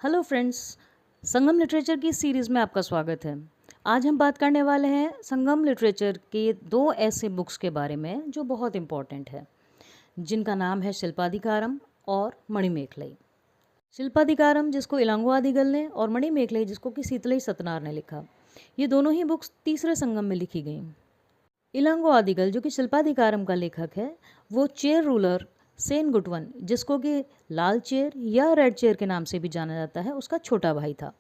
Hello friends, संगम literature की series में आपका स्वागत है। आज हम बात करने वाले हैं संगम लिटरेचर के दो ऐसे बुक्स के बारे में जो बहुत इम्पॉर्टेंट है, जिनका नाम है शिल्पाधिकारम और मणिमेखलई। शिल्पाधिकारम जिसको इलांगो आदिगल ने और मणिमेखलई जिसको कि शीतलई सतनार ने लिखा। ये दोनों ही बुक्स तीसरे संगम में लिखी गई। इलांगो आदिगल जो कि शिल्पाधिकारम का लेखक है, वो चेर रूलर सेन गुटवन जिसको कि लाल चेर या रेड चेर के नाम से भी जाना जाता है, उसका छोटा भाई था।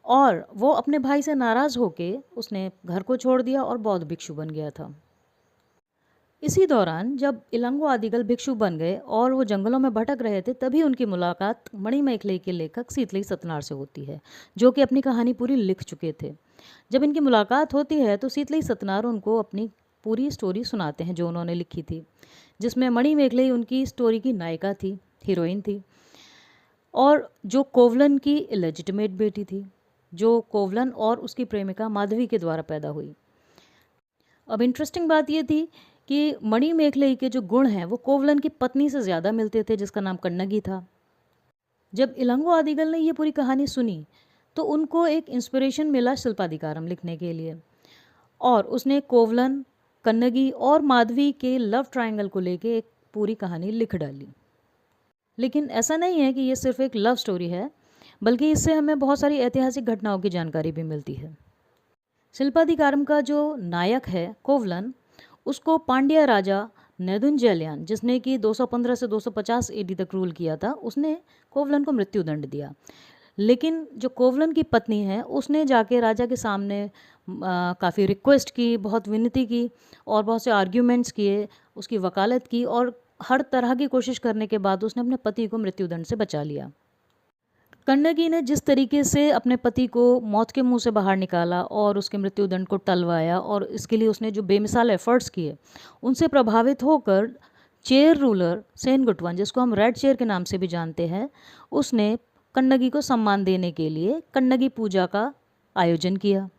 और वो अपने भाई से नाराज़ होके उसने घर को छोड़ दिया और बौद्ध भिक्षु बन गया था। इसी दौरान जब इलांगो आदिगल भिक्षु बन गए और वो जंगलों में भटक रहे थे, तभी उनकी मुलाकात मणिमेखलई के लेखक शीतलई सतनार से होती है, जो कि अपनी कहानी पूरी लिख चुके थे। जब इनकी मुलाकात होती है तो शीतलई सतनार उनको अपनी पूरी स्टोरी सुनाते हैं जो उन्होंने लिखी थी, जिसमें मणिमेखलई उनकी स्टोरी की नायिका थी, हीरोइन थी, और जो कोवलन की इलेजिटिमेट बेटी थी, जो कोवलन और उसकी प्रेमिका माधवी के द्वारा पैदा हुई। अब इंटरेस्टिंग बात यह थी कि मणिमेखलई के जो गुण हैं वो कोवलन की पत्नी से ज़्यादा मिलते थे, जिसका नाम कन्नगी था। जब इलांगो आदिगल ने ये पूरी कहानी सुनी तो उनको एक इंस्पिरेशन मिला शिल्पाधिकारम लिखने के लिए, और उसने कोवलन, कन्नगी और माधवी के लव ट्रायंगल को लेके एक पूरी कहानी लिख डाली। लेकिन ऐसा नहीं है कि ये सिर्फ एक लव स्टोरी है, बल्कि इससे हमें बहुत सारी ऐतिहासिक घटनाओं की जानकारी भी मिलती है। शिल्पाधिकारम का जो नायक है कोवलन, उसको पांड्या राजा नेदुंजैलियन, जिसने कि 215 से 250 एडी तक रूल किया था, उसने कोवलन को मृत्युदंड दिया। लेकिन जो कोवलन की पत्नी है उसने जाके राजा के सामने काफ़ी रिक्वेस्ट की, बहुत विनती की और बहुत से आर्ग्यूमेंट्स किए, उसकी वकालत की, और हर तरह की कोशिश करने के बाद उसने अपने पति को मृत्युदंड से बचा लिया। कन्नगी ने जिस तरीके से अपने पति को मौत के मुंह से बाहर निकाला और उसके मृत्युदंड को टलवाया, और इसके लिए उसने जो बेमिसाल एफर्ट्स किए, उनसे प्रभावित होकर चेर रूलर सेन गुटवन, जिसको हम रेड चेर के नाम से भी जानते हैं, उसने कन्नगी को सम्मान देने के लिए कन्नगी पूजा का आयोजन किया।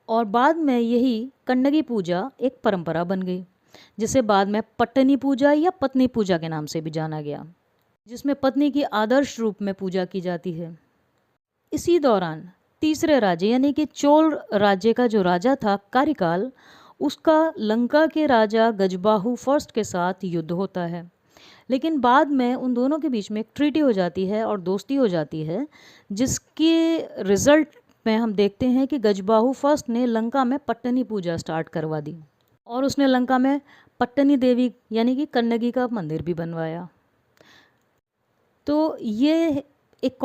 और बाद में यही कन्नगी पूजा एक परंपरा बन गई, जिसे बाद में पट्टनी पूजा या पत्नी पूजा के नाम से भी जाना गया, जिसमें पत्नी की आदर्श रूप में पूजा की जाती है। इसी दौरान तीसरे राज्य यानी कि चोल राज्य का जो राजा था कारिकाल, उसका लंका के राजा गजबाहु फर्स्ट के साथ युद्ध होता है। लेकिन बाद में उन दोनों के बीच में एक ट्रीटी हो जाती है और दोस्ती हो जाती है, जिसके रिजल्ट में हम देखते हैं कि गजबाहु फर्स्ट ने लंका में पट्टनी पूजा स्टार्ट करवा दी, और उसने लंका में पट्टनी देवी यानी कि कन्नगी का मंदिर भी बनवाया। तो ये एक